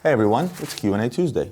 Hey everyone, it's Q&A Tuesday.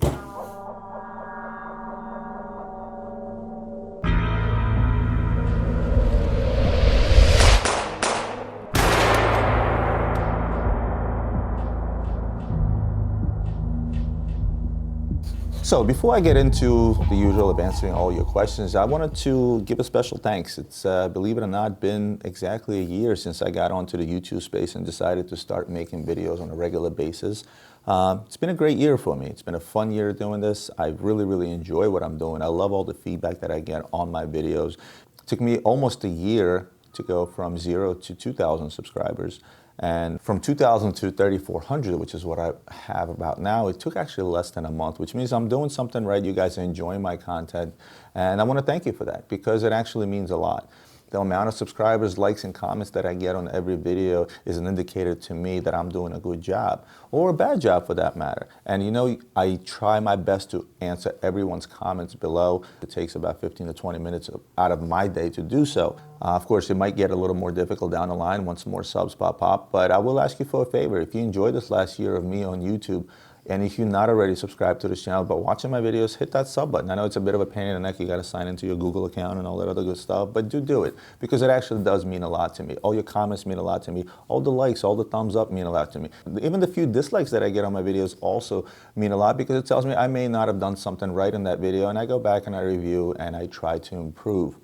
So before I get into the usual of answering all your questions, I wanted to give a special thanks. It's, believe it or not, been exactly a year since I got onto the YouTube space and decided to start making videos on a regular basis. It's been a great year for me. It's been a fun year doing this. I really enjoy what I'm doing. I love all the feedback that I get on my videos. It took me almost a year to go from 0 to 2,000 subscribers. And from 2,000 to 3,400, which is what I have about now, it took actually less than a month, which means I'm doing something right. You guys are enjoying my content. And I want to thank you for that because it actually means a lot. The amount of subscribers, likes, and comments that I get on every video is an indicator to me that I'm doing a good job, or a bad job for that matter. And you know, I try my best to answer everyone's comments below. It takes about 15 to 20 minutes out of my day to do so. Of course, it might get a little more difficult down the line once more subs pop up, but I will ask you for a favor. If you enjoyed this last year of me on YouTube, and if you're not already subscribed to this channel, but watching my videos, hit that sub button. I know it's a bit of a pain in the neck. You got to sign into your Google account and all that other good stuff, but do it because it actually does mean a lot to me. All your comments mean a lot to me. All the likes, all the thumbs up mean a lot to me. Even the few dislikes that I get on my videos also mean a lot because it tells me I may not have done something right in that video, and I go back and I review and I try to improve.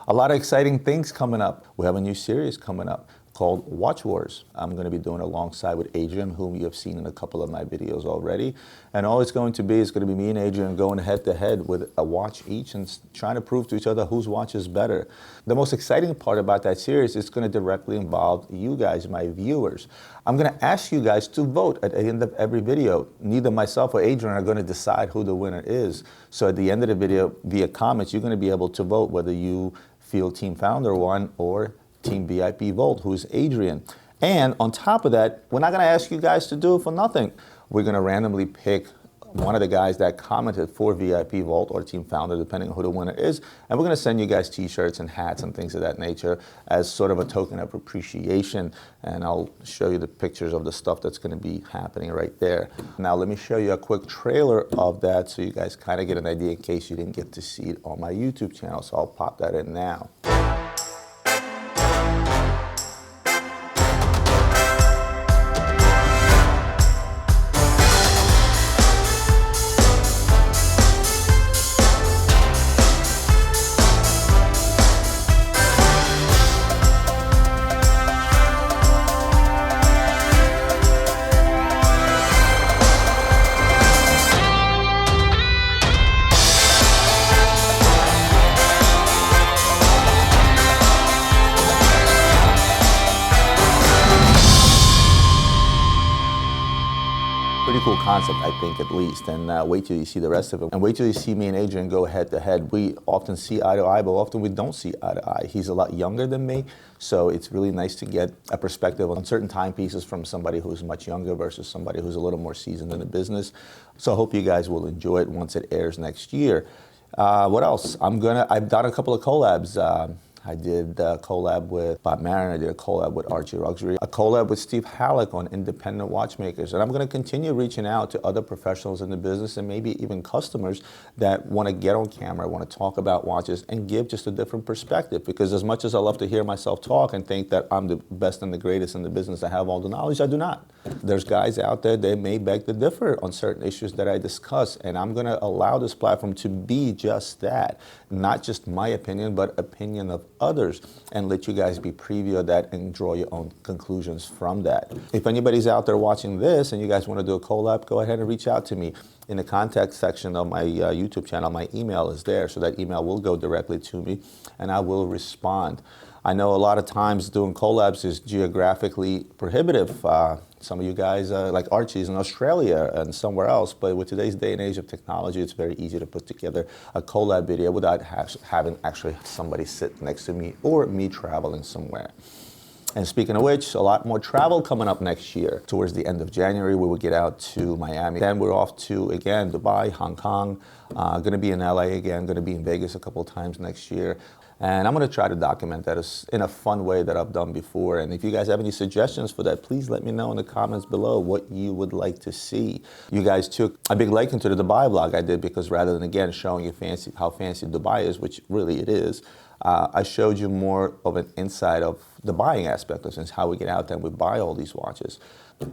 A lot of exciting things coming up. We have a new series coming up called Watch Wars. I'm going to be doing it alongside with Adrian, whom you have seen in a couple of my videos already. And all it's going to be is going to be me and Adrian going head to head with a watch each and trying to prove to each other whose watch is better. The most exciting part about that series is going to directly involve you guys, my viewers. I'm going to ask you guys to vote at the end of every video. Neither myself or Adrian are going to decide who the winner is. So at the end of the video, via comments, you're going to be able to vote whether you feel Team Founder won or Team VIP Volt, who's Adrian. And on top of that, we're not going to ask you guys to do it for nothing. We're going to randomly pick one of the guys that commented for VIP Volt or Team Founder, depending on who the winner is. And we're going to send you guys t-shirts and hats and things of that nature as sort of a token of appreciation. And I'll show you the pictures of the stuff that's going to be happening right there. Now, let me show you a quick trailer of that so you guys kind of get an idea in case you didn't get to see it on my YouTube channel. So I'll pop that in now. Pretty cool concept, I think, at least, and wait till you see the rest of it. And wait till you see me and Adrian go head to head. We often see eye to eye, but often we don't see eye to eye. He's a lot younger than me, so it's really nice to get a perspective on certain timepieces from somebody who's much younger versus somebody who's a little more seasoned in the business. So I hope you guys will enjoy it once it airs next year. What else? I've done a couple of collabs. I did a collab with Bob Marin, I did a collab with Archie Luxury, a collab with Steve Halleck on independent watchmakers. And I'm gonna continue reaching out to other professionals in the business and maybe even customers that wanna get on camera, wanna talk about watches and give just a different perspective. Because as much as I love to hear myself talk and think that I'm the best and the greatest in the business, I have all the knowledge, I do not. There's guys out there, they may beg to differ on certain issues that I discuss, and I'm gonna allow this platform to be just that. Not just my opinion, but opinion of others, and let you guys be preview of that and draw your own conclusions from that. If anybody's out there watching this and you guys want to do a collab, go ahead and reach out to me. In the contact section of my YouTube channel, my email is there, so that email will go directly to me and I will respond. I know a lot of times doing collabs is geographically prohibitive. Some of you guys, like Archie's in Australia and somewhere else, but with today's day and age of technology, it's very easy to put together a collab video without having actually somebody sit next to me or me traveling somewhere. And speaking of which, a lot more travel coming up next year. Towards the end of January, we will get out to Miami. Then we're off to, again, Dubai, Hong Kong, gonna be in LA again, gonna be in Vegas a couple of times next year. And I'm going to try to document that in a fun way that I've done before. And if you guys have any suggestions for that, please let me know in the comments below what you would like to see. You guys took a big liking to the Dubai vlog I did, because rather than, again, showing you how fancy Dubai is, which really it is, I showed you more of an insight of the buying aspect of things, how we get out there and we buy all these watches.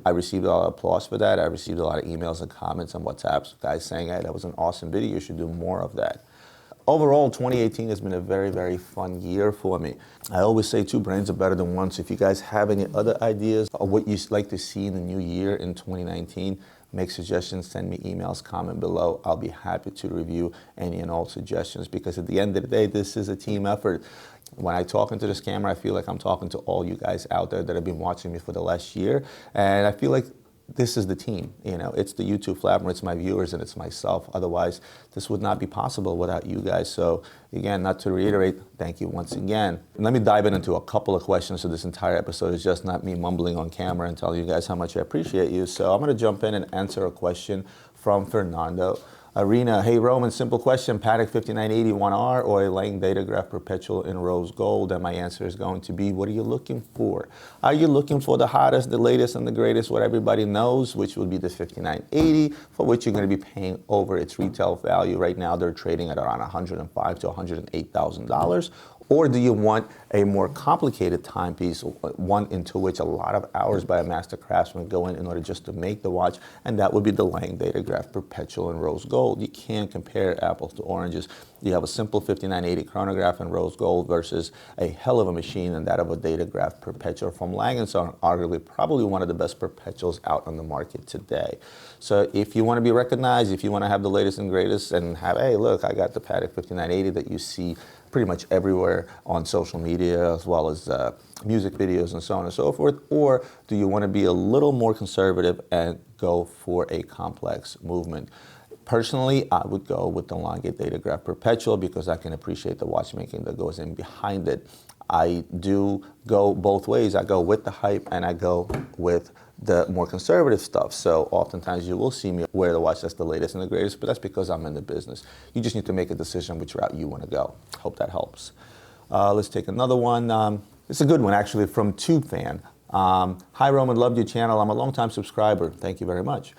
I received a lot of applause for that. I received a lot of emails and comments and WhatsApps, guys saying, hey, that was an awesome video, you should do more of that. Overall, 2018 has been a very, very fun year for me. I always say 2 brains are better than 1, so if you guys have any other ideas of what you'd like to see in the new year in 2019, make suggestions, send me emails, comment below. I'll be happy to review any and all suggestions, because at the end of the day, this is a team effort. When I talk into this camera, I feel like I'm talking to all you guys out there that have been watching me for the last year, and I feel like this is the team. You know, it's the YouTube Flapper, it's my viewers, and it's myself. Otherwise, this would not be possible without you guys. So again, not to reiterate, thank you once again. And let me dive into a couple of questions, so this entire episode is just not me mumbling on camera and telling you guys how much I appreciate you. So I'm going to jump in and answer a question from Fernando Arena. Hey Roman, simple question, Patek 5981R or a Lange Datograph Perpetual in rose gold? And my answer is going to be, what are you looking for? Are you looking for the hottest, the latest, and the greatest, what everybody knows, which would be the 5980, for which you're going to be paying over its retail value? Right now, they're trading at around $105,000 to $108,000. Or do you want a more complicated timepiece, one into which a lot of hours by a master craftsman go in order just to make the watch? And that would be the Lange Datograph Perpetual in rose gold. You can't compare apples to oranges. You have a simple 5980 chronograph in rose gold versus a hell of a machine, and that of a Datograph Perpetual from Lange & Sohne, arguably probably one of the best perpetuals out on the market today. So if you want to be recognized, if you want to have the latest and greatest and have, hey, look, I got the Patek 5980 that you see pretty much everywhere on social media, as well as music videos and so on and so forth, or do you want to be a little more conservative and go for a complex movement? Personally, I would go with the Lange Datograph Perpetual, because I can appreciate the watchmaking that goes in behind it. I do go both ways. I go with the hype and I go with the more conservative stuff. So oftentimes you will see me wear the watch that's the latest and the greatest, but that's because I'm in the business. You just need to make a decision which route you want to go. Hope that helps. Let's take another one. It's a good one, actually, from Tube Fan. Hi Roman, loved your channel. I'm a longtime subscriber. Thank you very much.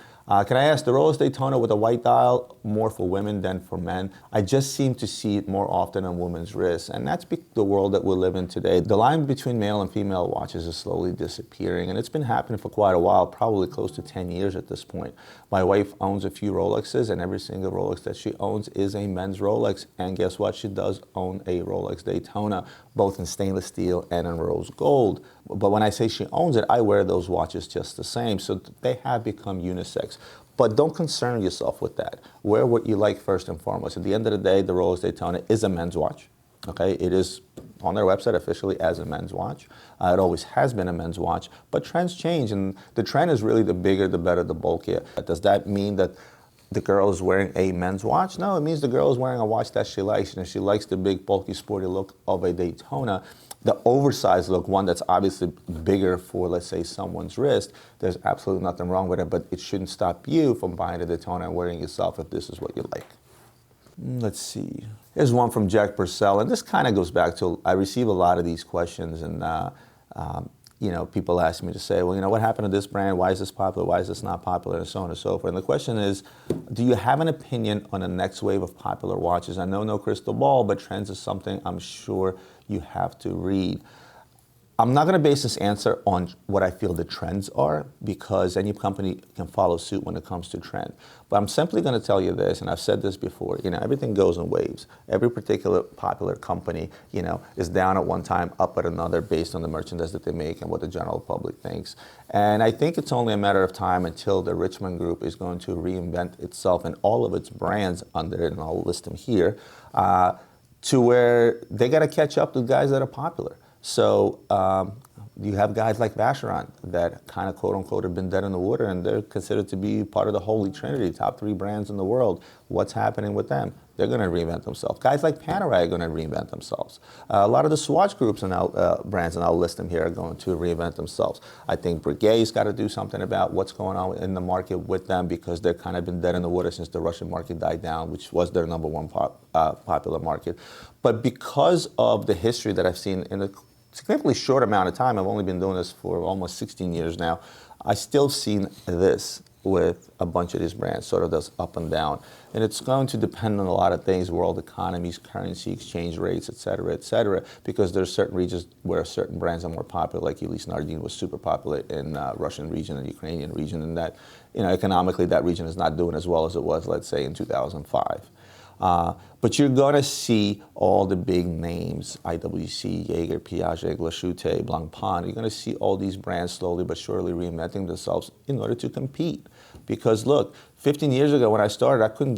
Can I ask, the Rolex Daytona with a white dial more for women than for men? I just seem to see it more often on women's wrists, and that's the world that we live in today. The line between male and female watches is slowly disappearing, and it's been happening for quite a while, probably close to 10 years at this point. My wife owns a few Rolexes, and every single Rolex that she owns is a men's Rolex, and guess what? She does own a Rolex Daytona, both in stainless steel and in rose gold. But when I say she owns it, I wear those watches just the same, so they have become unisex. But don't concern yourself with that. Wear what you like first and foremost. At the end of the day, the Rolex Daytona is a men's watch. Okay, it is on their website officially as a men's watch. It always has been a men's watch, but trends change, and the trend is really the bigger, the better, the bulkier. Does that mean that the girl is wearing a men's watch? No, it means the girl is wearing a watch that she likes, and if she likes the big, bulky, sporty look of a Daytona, the oversized look, one that's obviously bigger for, let's say, someone's wrist, there's absolutely nothing wrong with it, but it shouldn't stop you from buying a Daytona and wearing it yourself if this is what you like. Let's see. Here's one from Jack Purcell, and this kind of goes back to, I receive a lot of these questions, and you know, people ask me to say, well, you know, what happened to this brand? Why is this popular? Why is this not popular? And so on and so forth. And the question is, do you have an opinion on the next wave of popular watches? I know no crystal ball, but trends is something I'm sure you have to read. I'm not going to base this answer on what I feel the trends are, because any company can follow suit when it comes to trend. But I'm simply going to tell you this, and I've said this before, you know, everything goes in waves. Every particular popular company, you know, is down at one time, up at another, based on the merchandise that they make and what the general public thinks. And I think it's only a matter of time until the Richmond Group is going to reinvent itself and all of its brands under it, and I'll list them here, to where they got to catch up to guys that are popular. So You have guys like Vacheron that kind of quote unquote have been dead in the water, and they're considered to be part of the holy trinity, top 3 brands in the world. What's happening with them? They're going to reinvent themselves. Guys like Panerai are going to reinvent themselves. A lot of the swatch groups and brands, and I'll list them here, are going to reinvent themselves. I think Breguet's got to do something about what's going on in the market with them, because they've kind of been dead in the water since the Russian market died down, which was their #1 popular market. But because of the history that I've seen in a significantly short amount of time, I've only been doing this for almost 16 years now, I still seen this with a bunch of these brands, sort of this up and down. And it's going to depend on a lot of things, world economies, currency, exchange rates, et cetera, because there's certain regions where certain brands are more popular, like Ulysse Nardin was super popular in Russian region and Ukrainian region, and that, economically that region is not doing as well as it was, let's say, in 2005. But you're going to see all the big names, IWC, Jaeger, Piaget, Glashute, Blancpain. You're going to see all these brands slowly but surely reinventing themselves in order to compete. Because look, 15 years ago when I started, I couldn't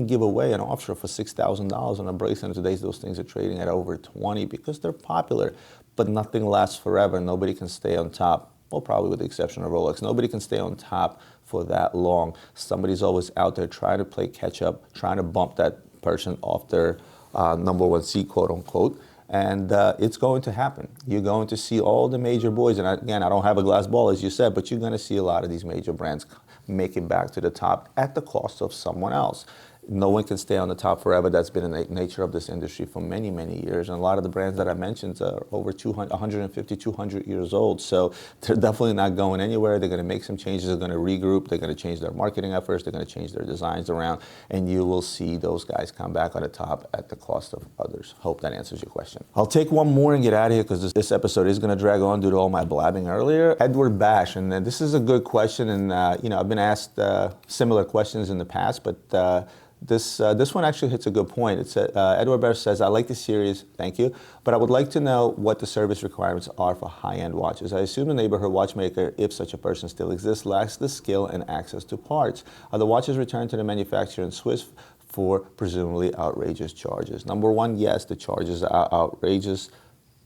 give away an offshore for $6,000 on a bracelet. And today those things are trading at over 20 because they're popular. But nothing lasts forever. Nobody can stay on top. Well, probably with the exception of Rolex. Nobody can stay on top for that long. Somebody's always out there trying to play catch up, trying to bump that person off their #1 seat, quote unquote. And it's going to happen. You're going to see all the major boys. And again, I don't have a glass ball, as you said, but you're going to see a lot of these major brands make it back to the top at the cost of someone else. No one can stay on the top forever. That's been the nature of this industry for many, many years. And a lot of the brands that I mentioned are over 150, 200 years old. So they're definitely not going anywhere. They're going to make some changes. They're going to regroup. They're going to change their marketing efforts. They're going to change their designs around. And you will see those guys come back on the top at the cost of others. Hope that answers your question. I'll take one more and get out of here because this episode is going to drag on due to all my blabbing earlier. Edward Bash. And this is a good question. And, I've been asked similar questions in the past, but this one actually hits a good point. It's Edward Bash says, I like the series, thank you, but I would like to know what the service requirements are for high-end watches. I assume the neighborhood watchmaker, if such a person still exists, lacks the skill and access to parts. Are the watches returned to the manufacturer in Swiss for presumably outrageous charges? Number one, yes, the charges are outrageous,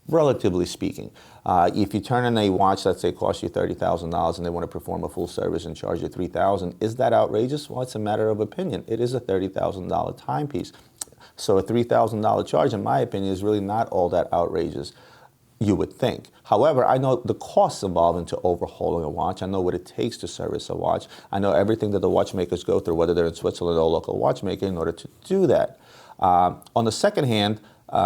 relatively speaking. If you turn in a watch, let's say, costs you $30,000 and they want to perform a full service and charge you $3,000, is that outrageous? Well, it's a matter of opinion. It is a $30,000 timepiece. So a $3,000 charge, in my opinion, is really not all that outrageous, you would think. However, I know the costs involved into overhauling a watch. I know what it takes to service a watch. I know everything that the watchmakers go through, whether they're in Switzerland or a local watchmaker, in order to do that. On the second hand,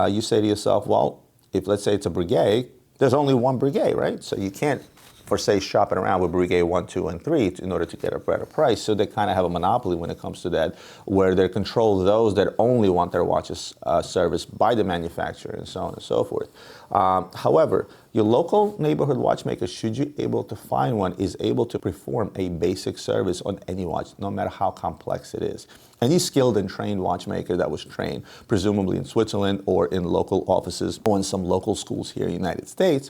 you say to yourself, well, if let's say it's a Breguet, there's only one Breguet, right? So you can't, for say, shopping around with Breguet 1, 2, and 3 in order to get a better price. So they kind of have a monopoly when it comes to that, where they control those that only want their watches serviced by the manufacturer and so on and so forth. However, your local neighborhood watchmaker, should you able to find one, is able to perform a basic service on any watch, no matter how complex it is. Any skilled and trained watchmaker that was trained, presumably in Switzerland or in local offices or in some local schools here in the United States,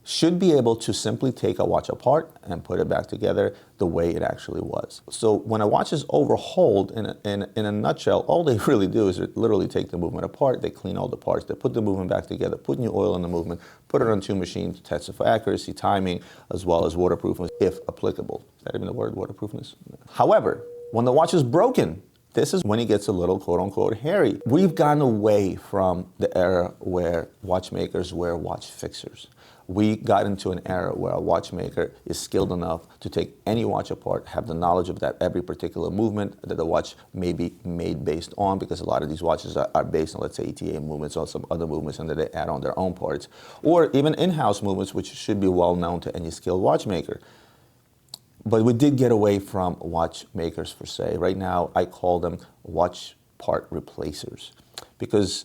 should be able to simply take a watch apart and put it back together the way it actually was. So when a watch is overhauled, in a nutshell, all they really do is literally take the movement apart, they clean all the parts, they put the movement back together, put new oil in the movement, put it on two machines to test it for accuracy, timing, as well as waterproofness, if applicable. Is that even the word, waterproofness? However, when the watch is broken, this is when it gets a little quote-unquote hairy. We've gotten away from the era where watchmakers wear watch fixers. We got into an era where a watchmaker is skilled enough to take any watch apart, have the knowledge of that every particular movement that the watch may be made based on, because a lot of these watches are based on, let's say, ETA movements or some other movements, and then they add on their own parts, or even in-house movements, which should be well known to any skilled watchmaker. But we did get away from watchmakers, per se. Right now, I call them watch part replacers, because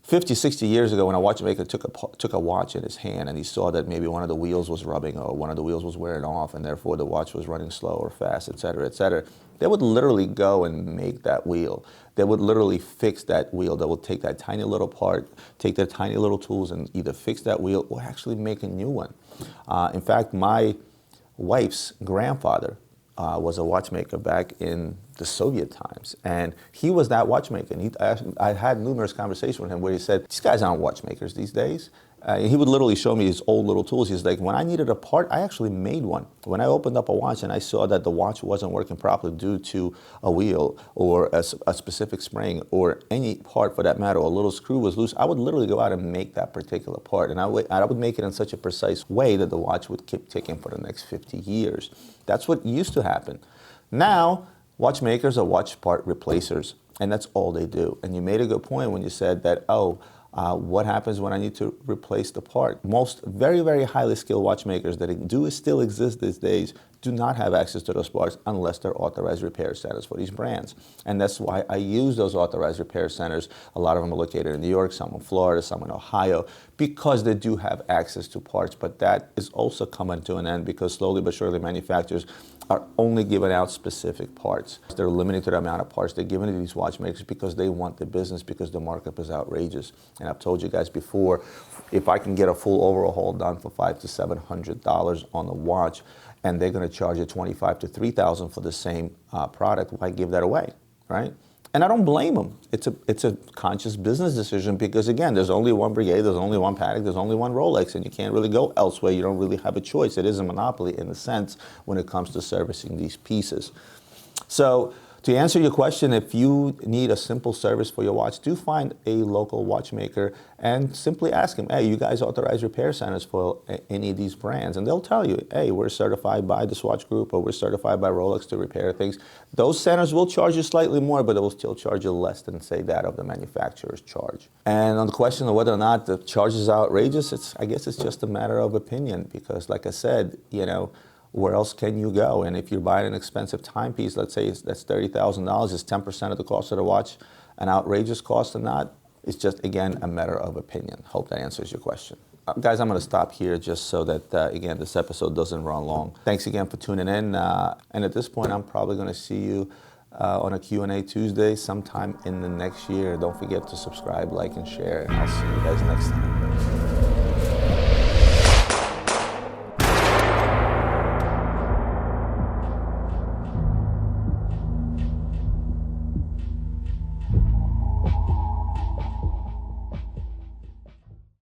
50, 60 years ago, when a watchmaker took a watch in his hand and he saw that maybe one of the wheels was rubbing or one of the wheels was wearing off and therefore the watch was running slow or fast, et cetera, they would literally go and make that wheel. They would literally fix that wheel. They would take that tiny little part, take their tiny little tools and either fix that wheel or actually make a new one. In fact, my wife's grandfather was a watchmaker back in the Soviet times, and he was that watchmaker. And I had numerous conversations with him where he said, "These guys aren't watchmakers these days. He would literally show me his old little tools. He's like, when I needed a part, I actually made one. When I opened up a watch and I saw that the watch wasn't working properly due to a wheel or a specific spring or any part for that matter, or a little screw was loose, I would literally go out and make that particular part. And I would make it in such a precise way that the watch would keep ticking for the next 50 years. That's what used to happen. Now, watchmakers are watch part replacers, and that's all they do. And you made a good point when you said that, what happens when I need to replace the part? Most very, very highly skilled watchmakers that do still exist these days do not have access to those parts unless they're authorized repair centers for these brands. And that's why I use those authorized repair centers. A lot of them are located in New York, some in Florida, some in Ohio, because they do have access to parts. But that is also coming to an end because slowly but surely manufacturers are only giving out specific parts. They're limited to the amount of parts they're giving to these watchmakers because they want the business, because the markup is outrageous. And I've told you guys before, if I can get a full overhaul done for $500 to $700 on the watch, and they're going to charge you $25,000 to $3,000 for the same product, why give that away, right? And I don't blame them. It's a conscious business decision because, again, there's only one Brigade, there's only one Patek, there's only one Rolex, and you can't really go elsewhere. You don't really have a choice. It is a monopoly in a sense when it comes to servicing these pieces. So to answer your question, if you need a simple service for your watch, do find a local watchmaker and simply ask them, hey, you guys authorize repair centers for any of these brands? And they'll tell you, hey, we're certified by the Swatch Group or we're certified by Rolex to repair things. Those centers will charge you slightly more, but they will still charge you less than, say, that of the manufacturer's charge. And on the question of whether or not the charge is outrageous, I guess it's just a matter of opinion because, like I said, where else can you go? And if you're buying an expensive timepiece, let's say that's $30,000, is 10% of the cost of the watch an outrageous cost or not? It's just, again, a matter of opinion. Hope that answers your question. Guys, I'm going to stop here just so that, again, this episode doesn't run long. Thanks again for tuning in. And at this point, I'm probably going to see you on a Q&A Tuesday sometime in the next year. Don't forget to subscribe, like, and share. And I'll see you guys next time.